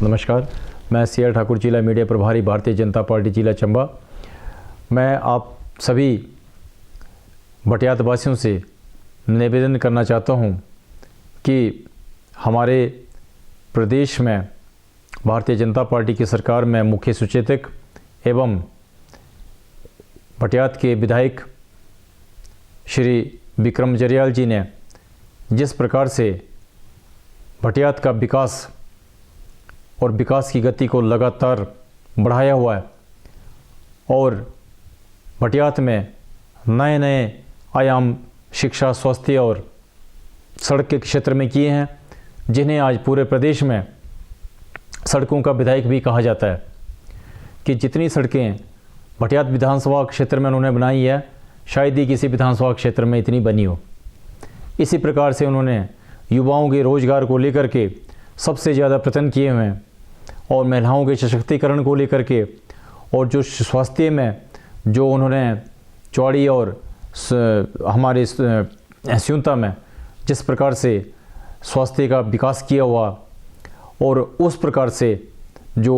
नमस्कार, मैं CR ठाकुर जिला मीडिया प्रभारी भारतीय जनता पार्टी जिला चंबा। मैं आप सभी भटियात वासियों से निवेदन करना चाहता हूं कि हमारे प्रदेश में भारतीय जनता पार्टी की सरकार में मुख्य सचेतक एवं भटियात के विधायक श्री विक्रम जरियाल जी ने जिस प्रकार से भटियात का विकास और विकास की गति को लगातार बढ़ाया हुआ है और भटियात में नए नए आयाम शिक्षा, स्वास्थ्य और सड़क के क्षेत्र में किए हैं, जिन्हें आज पूरे प्रदेश में सड़कों का विधायक भी कहा जाता है। कि जितनी सड़कें भटियात विधानसभा क्षेत्र में उन्होंने बनाई है, शायद ही किसी विधानसभा क्षेत्र में इतनी बनी हो। इसी प्रकार से उन्होंने युवाओं के रोजगार को लेकर के सबसे ज़्यादा प्रयत्न किए हुए हैं और महिलाओं के सशक्तिकरण को लेकर के, और जो स्वास्थ्य में जो उन्होंने चौड़ी और हमारे स्यूनता में जिस प्रकार से स्वास्थ्य का विकास किया हुआ और उस प्रकार से जो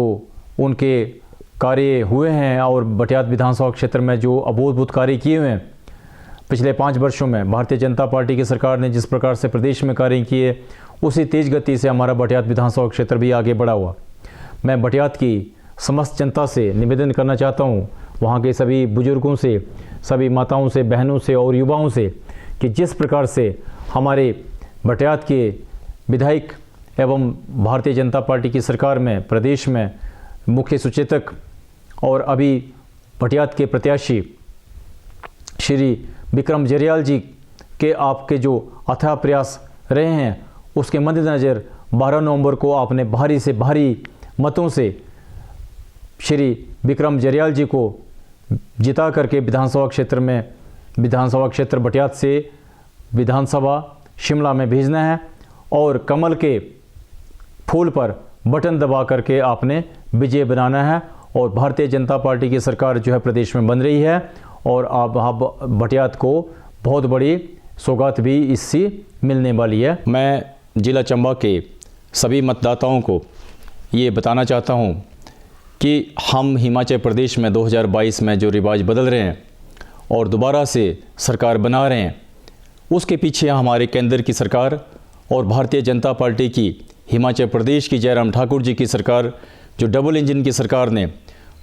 उनके कार्य हुए हैं और भटियात विधानसभा क्षेत्र में जो अभूतपूर्व कार्य किए हुए हैं पिछले 5 वर्षों में भारतीय जनता पार्टी की सरकार ने जिस प्रकार से प्रदेश में कार्य किए, उसी तेज गति से हमारा भटियात विधानसभा क्षेत्र भी आगे बढ़ा हुआ। मैं भटियात की समस्त जनता से निवेदन करना चाहता हूं, वहां के सभी बुजुर्गों से, सभी माताओं से, बहनों से और युवाओं से, कि जिस प्रकार से हमारे भटियात के विधायक एवं भारतीय जनता पार्टी की सरकार में प्रदेश में मुख्य सचेतक और अभी भटियात के प्रत्याशी श्री विक्रम जरियाल जी के आपके जो अथाह प्रयास रहे हैं, उसके मद्देनज़र 12 नवंबर को आपने भारी से भारी मतों से श्री विक्रम जरियाल जी को जिता करके विधानसभा क्षेत्र भटियात से विधानसभा शिमला में भेजना है और कमल के फूल पर बटन दबा करके आपने विजय बनाना है और भारतीय जनता पार्टी की सरकार जो है प्रदेश में बन रही है और आप भटियात को बहुत बड़ी सौगात भी इससे मिलने वाली है। मैं जिला चंबा के सभी मतदाताओं को ये बताना चाहता हूँ कि हम हिमाचल प्रदेश में 2022 में जो रिवाज बदल रहे हैं और दोबारा से सरकार बना रहे हैं, उसके पीछे हमारे केंद्र की सरकार और भारतीय जनता पार्टी की हिमाचल प्रदेश की जयराम ठाकुर जी की सरकार, जो डबल इंजन की सरकार ने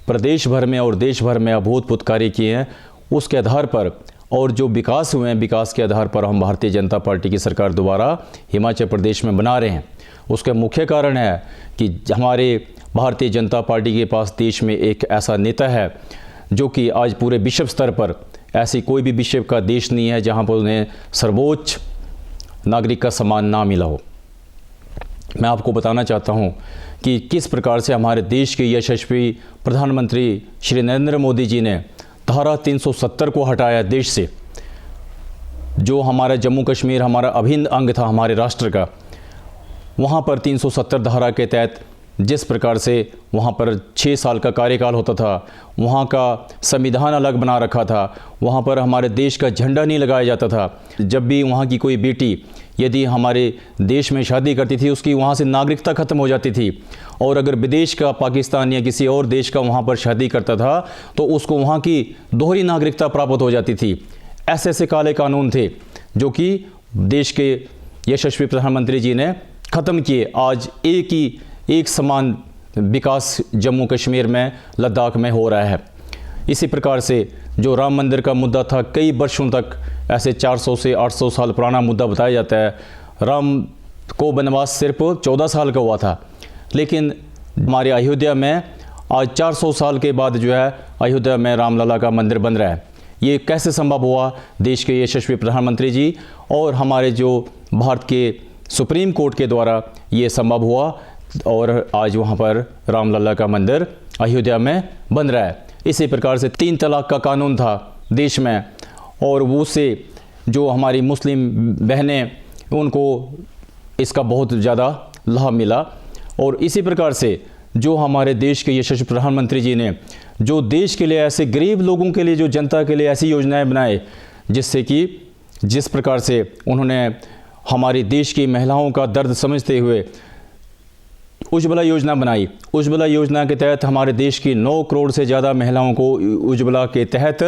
प्रदेश भर में और देश भर में अभूतपूर्व कार्य किए हैं, उसके आधार पर और जो विकास हुए हैं, विकास के आधार पर हम भारतीय जनता पार्टी की सरकार दोबारा हिमाचल प्रदेश में बना रहे हैं। उसका मुख्य कारण है कि हमारे भारतीय जनता पार्टी के पास देश में एक ऐसा नेता है जो कि आज पूरे विश्व स्तर पर ऐसी कोई भी विश्व का देश नहीं है जहां पर उन्हें सर्वोच्च नागरिक का सम्मान ना मिला हो। मैं आपको बताना चाहता हूं कि किस प्रकार से हमारे देश के यशस्वी प्रधानमंत्री श्री नरेंद्र मोदी जी ने धारा 370 को हटाया देश से, जो हमारा जम्मू कश्मीर हमारा अभिन्न अंग था हमारे राष्ट्र का। वहाँ पर 370 धारा के तहत जिस प्रकार से वहाँ पर 6 साल का कार्यकाल होता था, वहाँ का संविधान अलग बना रखा था, वहाँ पर हमारे देश का झंडा नहीं लगाया जाता था। जब भी वहाँ की कोई बेटी यदि हमारे देश में शादी करती थी, उसकी वहाँ से नागरिकता ख़त्म हो जाती थी, और अगर विदेश का पाकिस्तान या किसी और देश का वहाँ पर शादी करता था तो उसको वहाँ की दोहरी नागरिकता प्राप्त हो जाती थी। ऐसे ऐसे काले कानून थे जो कि देश के यशस्वी प्रधानमंत्री जी ने ख़त्म किए। आज एक समान विकास जम्मू कश्मीर में, लद्दाख में हो रहा है। इसी प्रकार से जो राम मंदिर का मुद्दा था, कई वर्षों तक ऐसे 400 से 800 साल पुराना मुद्दा बताया जाता है। राम को वनवास सिर्फ 14 साल का हुआ था, लेकिन हमारे अयोध्या में आज 400 साल के बाद जो है अयोध्या में रामलला का मंदिर बन रहा है। ये कैसे संभव हुआ? देश के यशस्वी प्रधानमंत्री जी और हमारे जो भारत के सुप्रीम कोर्ट के द्वारा ये संभव हुआ और आज वहाँ पर रामलला का मंदिर अयोध्या में बन रहा है। इसी प्रकार से 3 तलाक का कानून था देश में और वो से जो हमारी मुस्लिम बहनें, उनको इसका बहुत ज़्यादा लाभ मिला। और इसी प्रकार से जो हमारे देश के यशस्वी प्रधानमंत्री जी ने जो देश के लिए ऐसे गरीब लोगों के लिए, जो जनता के लिए ऐसी योजनाएं बनाए, जिससे कि जिस प्रकार से उन्होंने हमारे देश की महिलाओं का दर्द समझते हुए उज्ज्वला योजना बनाई। उज्ज्वला योजना के तहत हमारे देश की 9 करोड़ से ज़्यादा महिलाओं को उज्ज्वला के तहत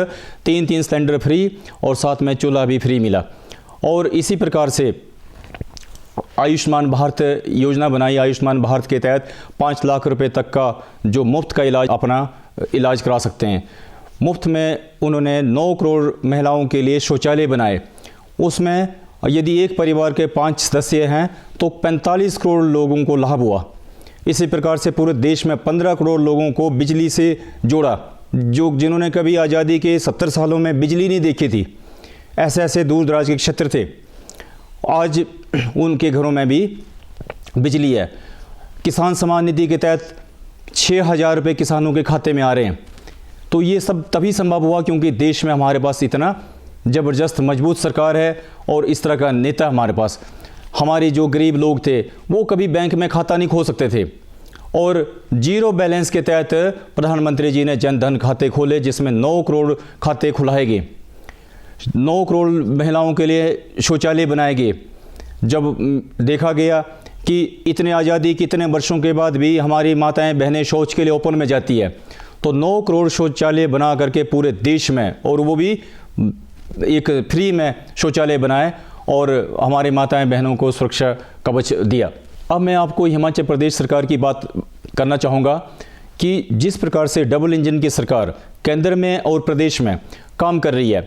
3 सिलेंडर फ्री और साथ में चूल्हा भी फ्री मिला। और इसी प्रकार से आयुष्मान भारत योजना बनाई। आयुष्मान भारत के तहत 5 लाख रुपए तक का जो मुफ्त का इलाज अपना इलाज करा सकते हैं। मुफ्त में उन्होंने 9 करोड़ महिलाओं के लिए शौचालय बनाए। उसमें यदि एक परिवार के 5 सदस्य हैं तो 45 करोड़ लोगों को लाभ हुआ। इसी प्रकार से पूरे देश में 15 करोड़ लोगों को बिजली से जोड़ा, जिन्होंने कभी आज़ादी के 70 सालों में बिजली नहीं देखी थी। ऐसे ऐसे दूर दराज के क्षेत्र थे, आज उनके घरों में भी बिजली है। किसान सम्मान निधि के तहत 6,000 रुपये किसानों के खाते में आ रहे हैं। तो ये सब तभी संभव हुआ क्योंकि देश में हमारे पास इतना ज़बरदस्त मजबूत सरकार है और इस तरह का नेता हमारे पास। हमारे जो गरीब लोग थे वो कभी बैंक में खाता नहीं खोल सकते थे और जीरो बैलेंस के तहत प्रधानमंत्री जी ने जन धन खाते खोले, जिसमें 9 करोड़ खाते खुलाए गए। 9 करोड़ महिलाओं के लिए शौचालय बनाए गए। जब देखा गया कि इतने आज़ादी कितने वर्षों के बाद भी हमारी माताएं बहनें शौच के लिए ओपन में जाती है, तो 9 करोड़ शौचालय बना करके पूरे देश में, और वो भी एक फ्री में शौचालय बनाए और हमारी माताएं बहनों को सुरक्षा कवच दिया। अब मैं आपको हिमाचल प्रदेश सरकार की बात करना चाहूँगा कि जिस प्रकार से डबल इंजन की सरकार केंद्र में और प्रदेश में काम कर रही है,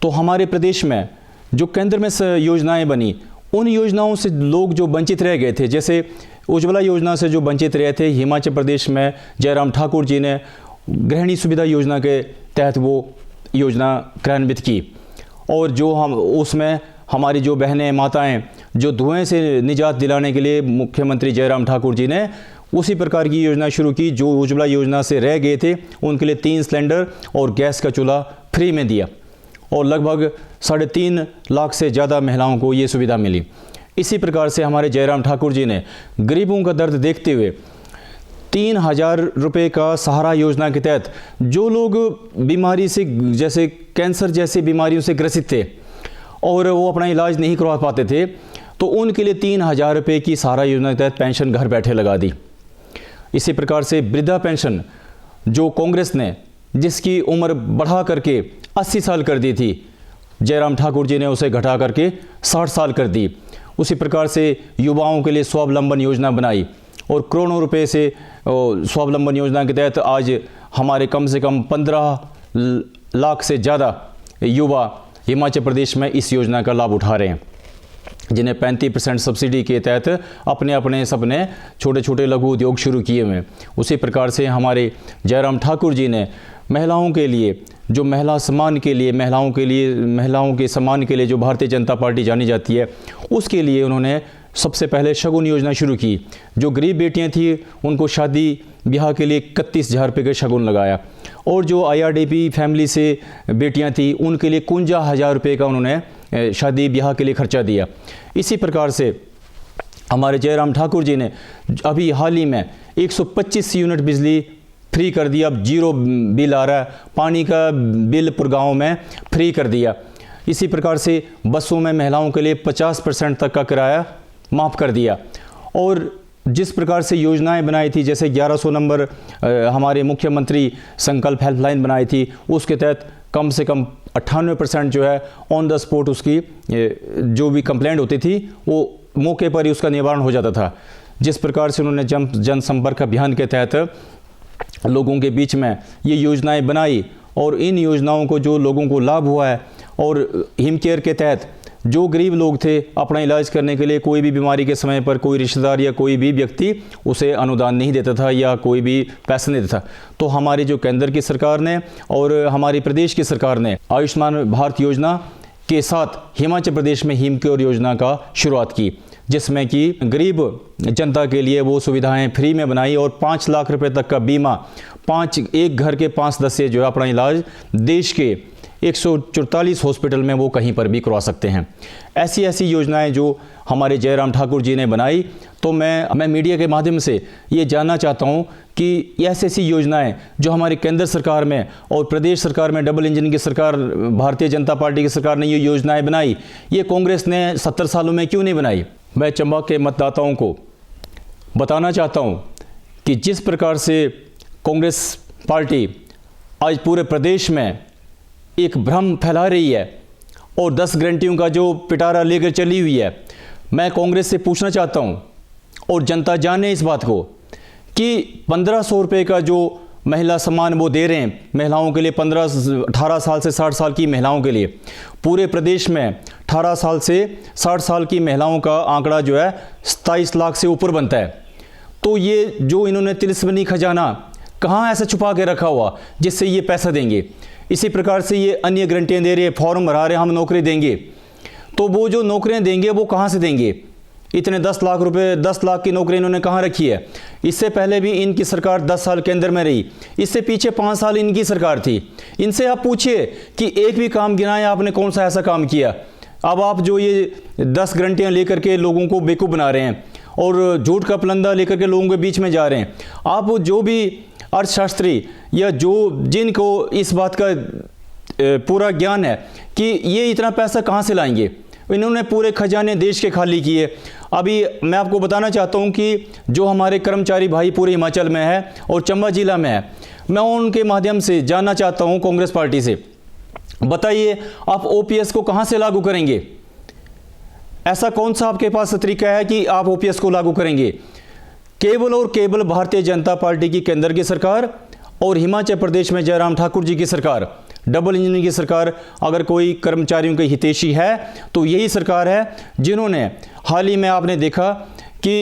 तो हमारे प्रदेश में जो केंद्र में योजनाएं बनी, उन योजनाओं से लोग जो वंचित रह गए थे, जैसे उज्ज्वला योजना से जो वंचित रहे थे, हिमाचल प्रदेश में जयराम ठाकुर जी ने गृहिणी सुविधा योजना के तहत वो योजना क्रियान्वित की। और जो हम उसमें हमारी जो बहनें माताएं जो धुएं से निजात दिलाने के लिए मुख्यमंत्री जयराम ठाकुर जी ने उसी प्रकार की योजना शुरू की। जो उज्ज्वला योजना से रह गए थे उनके लिए 3 सिलेंडर और गैस का चूल्हा फ्री में दिया और लगभग 3.5 लाख से ज़्यादा महिलाओं को ये सुविधा मिली। इसी प्रकार से हमारे जयराम ठाकुर जी ने गरीबों का दर्द देखते हुए 3,000 रुपये का सहारा योजना के तहत जो लोग बीमारी से, जैसे कैंसर जैसी बीमारियों से ग्रसित थे और वो अपना इलाज नहीं करवा पाते थे, तो उनके लिए 3,000 रुपये की सहारा योजना के तहत पेंशन घर बैठे लगा दी। इसी प्रकार से वृद्धा पेंशन जो कांग्रेस ने, जिसकी उम्र बढ़ा करके 80 साल कर दी थी, जयराम ठाकुर जी ने उसे घटा करके 60 साल कर दी। उसी प्रकार से युवाओं के लिए स्वावलंबन योजना बनाई और करोड़ों रुपए से स्वावलंबन योजना के तहत आज हमारे कम से कम 15 लाख से ज़्यादा युवा हिमाचल प्रदेश में इस योजना का लाभ उठा रहे हैं, जिन्हें 35% सब्सिडी के तहत अपने अपने सबने छोटे छोटे लघु उद्योग शुरू किए हुए हैं। उसी प्रकार से हमारे जयराम ठाकुर जी ने महिलाओं के लिए, जो महिला सम्मान के लिए, महिलाओं के सम्मान के लिए जो भारतीय जनता पार्टी जानी जाती है, उसके लिए उन्होंने सबसे पहले शगुन योजना शुरू की। जो गरीब बेटियां थी उनको शादी ब्याह के लिए 31,000 रुपये का शगुन लगाया और जो IRDP फैमिली से बेटियां थी उनके लिए 51,000 रुपये का उन्होंने शादी ब्याह के लिए खर्चा दिया। इसी प्रकार से हमारे जयराम ठाकुर जी ने अभी हाल ही में 125 यूनिट बिजली फ्री कर दिया। अब जीरो बिल आ रहा है, पानी का बिल गाँव में फ्री कर दिया। इसी प्रकार से बसों में महिलाओं के लिए 50% तक का किराया माफ़ कर दिया। और जिस प्रकार से योजनाएं बनाई थी, जैसे 1100 नंबर हमारे मुख्यमंत्री संकल्प हेल्पलाइन बनाई थी, उसके तहत कम से कम 98% जो है ऑन द स्पॉट उसकी जो भी कंप्लेंट होती थी वो मौके पर ही उसका निवारण हो जाता था। जिस प्रकार से उन्होंने जनसंपर्क अभियान के तहत लोगों के बीच में ये योजनाएं बनाई और इन योजनाओं को जो लोगों को लाभ हुआ है, और हिम केयर के तहत जो गरीब लोग थे अपना इलाज करने के लिए कोई भी बीमारी के समय पर कोई रिश्तेदार या कोई भी व्यक्ति उसे अनुदान नहीं देता था या कोई भी पैसा नहीं देता था, तो हमारी जो केंद्र की सरकार ने और हमारी प्रदेश की सरकार ने आयुष्मान भारत योजना के साथ हिमाचल प्रदेश में हिम केयर योजना का शुरुआत की, जिसमें कि गरीब जनता के लिए वो सुविधाएं फ्री में बनाई और 5 लाख रुपए तक का बीमा, एक घर के 5 सदस्य जो है अपना इलाज देश के 144 हॉस्पिटल में वो कहीं पर भी करवा सकते हैं। ऐसी ऐसी योजनाएं जो हमारे जयराम ठाकुर जी ने बनाई, तो मैं मीडिया के माध्यम से ये जानना चाहता हूं कि ऐसी ऐसी योजनाएं जो हमारी केंद्र सरकार में और प्रदेश सरकार में डबल इंजन की सरकार, भारतीय जनता पार्टी की सरकार ने ये योजनाएं बनाई, ये कांग्रेस ने 70 सालों में क्यों नहीं बनाई। मैं चंबा के मतदाताओं को बताना चाहता हूं कि जिस प्रकार से कांग्रेस पार्टी आज पूरे प्रदेश में एक भ्रम फैला रही है और 10 गारंटियों का जो पिटारा लेकर चली हुई है, मैं कांग्रेस से पूछना चाहता हूं और जनता जाने इस बात को कि 1500 रुपये का जो महिला सम्मान वो दे रहे हैं महिलाओं के लिए, 18 साल से 60 साल की महिलाओं के लिए, पूरे प्रदेश में 18 साल से 60 साल की महिलाओं का आंकड़ा जो है 27 लाख से ऊपर बनता है। तो ये जो इन्होंने तिलिस्मी खजाना कहाँ ऐसा छुपा के रखा हुआ जिससे ये पैसा देंगे। इसी प्रकार से ये अन्य गारंटियाँ दे रहे हैं, फॉर्म भरा रहे हैं, हम नौकरी देंगे, तो वो जो नौकरियाँ देंगे वो कहाँ से देंगे? इतने 10 लाख रुपए, 10 लाख की नौकरी इन्होंने कहाँ रखी है? इससे पहले भी इनकी सरकार 10 साल के अंदर में रही, इससे पीछे 5 साल इनकी सरकार थी। इनसे आप पूछिए कि एक भी काम गिनाए आपने, कौन सा ऐसा काम किया? अब आप जो ये 10 गारंटियाँ लेकर के लोगों को बेवकूफ़ बना रहे हैं और झूठ का पलंदा लेकर के लोगों के बीच में जा रहे हैं। आप जो भी अर्थशास्त्री या जिनको इस बात का पूरा ज्ञान है कि ये इतना पैसा कहाँ से लाएंगे, इन्होंने पूरे खजाने देश के खाली किए। अभी मैं आपको बताना चाहता हूँ कि जो हमारे कर्मचारी भाई पूरे हिमाचल में है और चंबा जिला में है, मैं उनके माध्यम से जानना चाहता हूँ कांग्रेस पार्टी से, बताइए आप ओपीएस को कहाँ से लागू करेंगे? ऐसा कौन सा आपके पास तरीका है कि आप ओपीएस को लागू करेंगे? केवल और केवल भारतीय जनता पार्टी की केंद्र की सरकार और हिमाचल प्रदेश में जयराम ठाकुर जी की सरकार, डबल इंजन की सरकार, अगर कोई कर्मचारियों के हितैषी है तो यही सरकार है जिन्होंने हाल ही में आपने देखा कि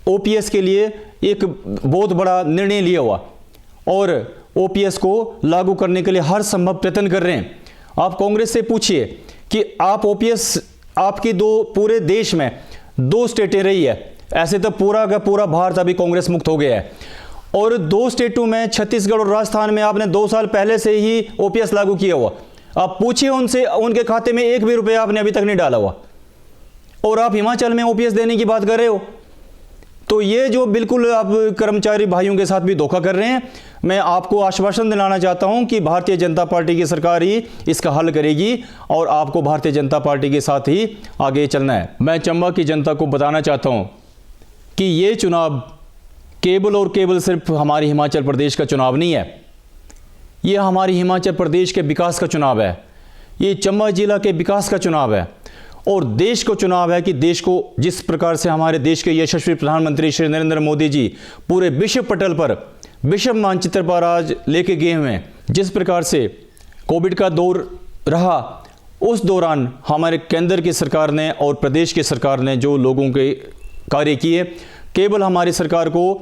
ओपीएस के लिए एक बहुत बड़ा निर्णय लिया हुआ और ओपीएस को लागू करने के लिए हर संभव प्रयत्न कर रहे हैं। आप कांग्रेस से पूछिए कि आप ओपीएस, आपकी पूरे देश में 2 स्टेटें रही है, ऐसे तो पूरा का पूरा भारत अभी कांग्रेस मुक्त हो गया है, और 2 स्टेटों में छत्तीसगढ़ और राजस्थान में आपने 2 साल पहले से ही ओपीएस लागू किया हुआ। आप पूछिए उनसे, उनके खाते में 1 भी रुपया आपने अभी तक नहीं डाला हुआ, और आप हिमाचल में ओपीएस देने की बात कर रहे हो। तो ये जो बिल्कुल आप कर्मचारी भाइयों के साथ भी धोखा कर रहे हैं। मैं आपको आश्वासन दिलाना चाहता हूं कि भारतीय जनता पार्टी की सरकार ही इसका हल करेगी और आपको भारतीय जनता पार्टी के साथ ही आगे चलना है। मैं चंबा की जनता को बताना चाहता हूं कि ये चुनाव केवल और केवल सिर्फ हमारे हिमाचल प्रदेश का चुनाव नहीं है, ये हमारी हिमाचल प्रदेश के विकास का चुनाव है, ये चंबा जिला के विकास का चुनाव है और देश को चुनाव है कि देश को जिस प्रकार से हमारे देश के यशस्वी प्रधानमंत्री श्री नरेंद्र मोदी जी पूरे विश्व पटल पर, विश्व मानचित्र पर आज लेके गए हुए हैं। जिस प्रकार से कोविड का दौर रहा, उस दौरान हमारे केंद्र की सरकार ने और प्रदेश की सरकार ने जो लोगों के कार्य किए, केवल हमारी सरकार को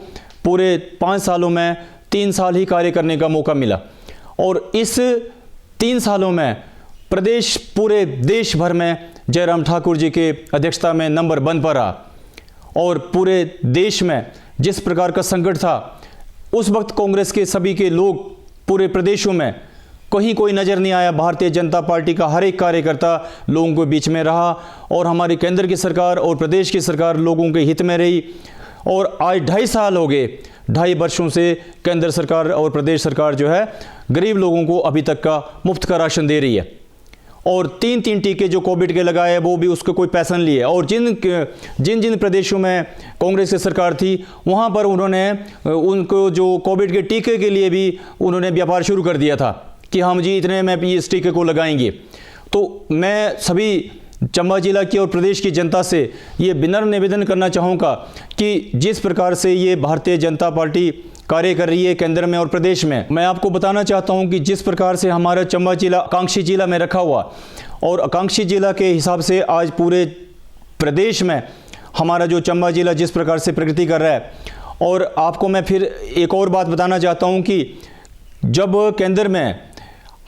पूरे 5 सालों में 3 साल ही कार्य करने का मौका मिला और इस 3 सालों में प्रदेश पूरे देश भर में जयराम ठाकुर जी के अध्यक्षता में नंबर 1 पर रहा और पूरे देश में जिस प्रकार का संकट था, उस वक्त कांग्रेस के सभी के लोग पूरे प्रदेशों में कहीं कोई नज़र नहीं आया। भारतीय जनता पार्टी का हर एक कार्यकर्ता लोगों के बीच में रहा और हमारी केंद्र की सरकार और प्रदेश की सरकार लोगों के हित में रही और आज 2.5 साल हो गए, 2.5 वर्षों से केंद्र सरकार और प्रदेश सरकार जो है गरीब लोगों को अभी तक का मुफ्त का राशन दे रही है और 3 टीके जो कोविड के लगाए वो भी उसको कोई पैसा नहीं लिए। और जिन प्रदेशों में कांग्रेस की सरकार थी वहाँ पर उन्होंने उनको जो कोविड के टीके के लिए भी उन्होंने व्यापार शुरू कर दिया था कि हम जी इतने में इस टीके को लगाएंगे। तो मैं सभी चंबा जिला की और प्रदेश की जनता से ये विनम्र निवेदन करना चाहूँगा कि जिस प्रकार से ये भारतीय जनता पार्टी कार्य कर रही है केंद्र में और प्रदेश में, मैं आपको बताना चाहता हूं कि जिस प्रकार से हमारा चंबा जिला आकांक्षी जिला में रखा हुआ और आकांक्षी जिला के हिसाब से आज पूरे प्रदेश में हमारा जो चंबा जिला जिस प्रकार से प्रगति कर रहा है। और आपको मैं फिर एक और बात बताना चाहता हूं कि जब केंद्र में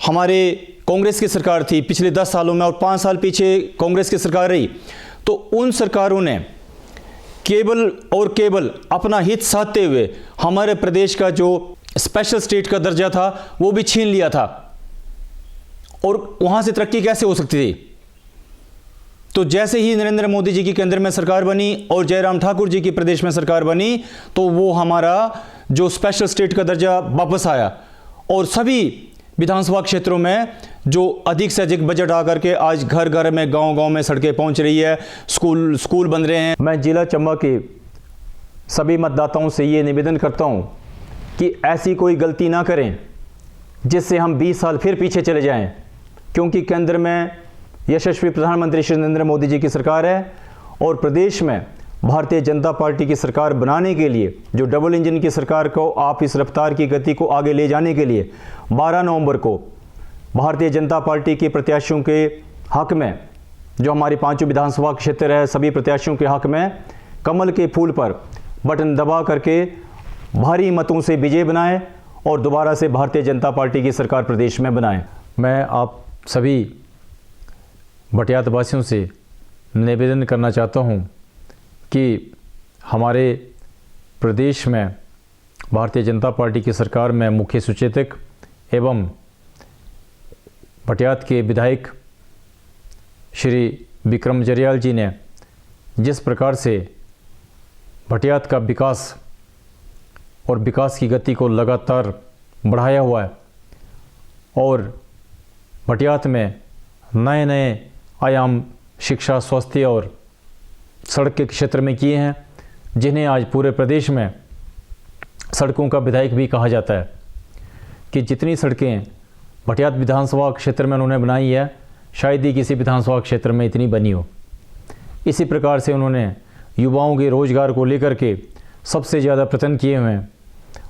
हमारे कांग्रेस की सरकार थी पिछले 10 सालों में और 5 साल पीछे कांग्रेस की सरकार रही, तो उन सरकारों ने केवल और केवल अपना हित साधते हुए हमारे प्रदेश का जो स्पेशल स्टेट का दर्जा था वो भी छीन लिया था और वहां से तरक्की कैसे हो सकती थी। तो जैसे ही नरेंद्र मोदी जी की केंद्र में सरकार बनी और जयराम ठाकुर जी की प्रदेश में सरकार बनी तो वो हमारा जो स्पेशल स्टेट का दर्जा वापस आया और सभी विधानसभा क्षेत्रों में जो अधिक से अधिक बजट आकर के आज घर घर में गांव गांव में सड़कें पहुंच रही है, स्कूल बन रहे हैं। मैं जिला चंबा के सभी मतदाताओं से ये निवेदन करता हूँ कि ऐसी कोई गलती ना करें जिससे हम 20 साल फिर पीछे चले जाएं, क्योंकि केंद्र में यशस्वी प्रधानमंत्री श्री नरेंद्र मोदी जी की सरकार है और प्रदेश में भारतीय जनता पार्टी की सरकार बनाने के लिए, जो डबल इंजन की सरकार को आप इस रफ्तार की गति को आगे ले जाने के लिए 12 नवंबर को भारतीय जनता पार्टी के प्रत्याशियों के हक में, जो हमारी 5 विधानसभा क्षेत्र है, सभी प्रत्याशियों के हक में कमल के फूल पर बटन दबा करके भारी मतों से विजय बनाएं और दोबारा से भारतीय जनता पार्टी की सरकार प्रदेश में बनाएं। मैं आप सभी भटियात वासियों से निवेदन करना चाहता हूं कि हमारे प्रदेश में भारतीय जनता पार्टी की सरकार में मुख्य सचेतक एवं भटियात के विधायक श्री विक्रम जरियाल जी ने जिस प्रकार से भटियात का विकास और विकास की गति को लगातार बढ़ाया हुआ है और भटियात में नए नए आयाम शिक्षा, स्वास्थ्य और सड़क के क्षेत्र में किए हैं, जिन्हें आज पूरे प्रदेश में सड़कों का विधायक भी कहा जाता है। कि जितनी सड़कें भटियात विधानसभा क्षेत्र में उन्होंने बनाई है, शायद ही किसी विधानसभा क्षेत्र में इतनी बनी हो। इसी प्रकार से उन्होंने युवाओं के रोजगार को लेकर के सबसे ज़्यादा प्रयत्न किए हुए हैं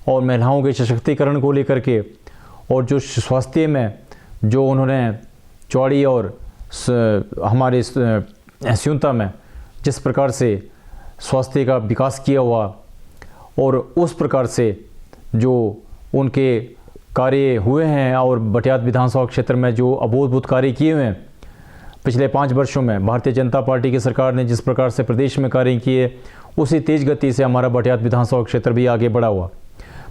और महिलाओं के सशक्तिकरण को लेकर के, और जो स्वास्थ्य में जो उन्होंने चौड़ी और हमारे स्यूनता में जिस प्रकार से स्वास्थ्य का विकास किया हुआ और उस प्रकार से जो उनके कार्य हुए हैं और भटियात विधानसभा क्षेत्र में जो अभूतपूर्व कार्य किए हुए हैं पिछले 5 वर्षों में भारतीय जनता पार्टी की सरकार ने जिस प्रकार से प्रदेश में कार्य किए, उसी तेज गति से हमारा भटियात विधानसभा क्षेत्र भी आगे बढ़ा हुआ।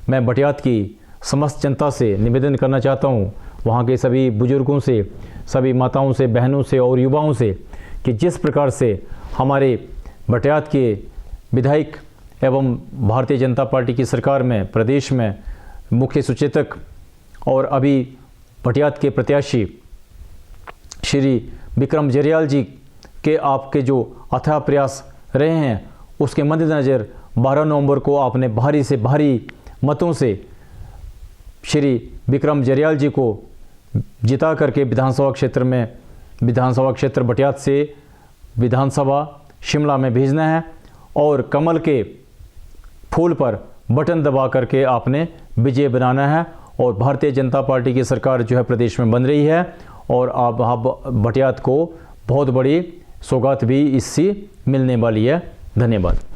मैं भटियात की समस्त जनता से निवेदन करना चाहता हूँ, वहाँ के सभी बुजुर्गों से, सभी माताओं से, बहनों से और युवाओं से, कि जिस प्रकार से हमारे भटियात के विधायक एवं भारतीय जनता पार्टी की सरकार में प्रदेश में मुख्य सचेतक और अभी भटियात के प्रत्याशी श्री विक्रम जरियाल जी के आपके जो अथाह प्रयास रहे हैं, उसके मद्देनज़र 12 नवंबर को आपने भारी से भारी मतों से श्री विक्रम जरियाल जी को जिता करके विधानसभा क्षेत्र भटियात से विधानसभा शिमला में भेजना है और कमल के फूल पर बटन दबा करके आपने विजय बनाना है और भारतीय जनता पार्टी की सरकार जो है प्रदेश में बन रही है और आप भटियात को बहुत बड़ी सौगात भी इससे मिलने वाली है। धन्यवाद।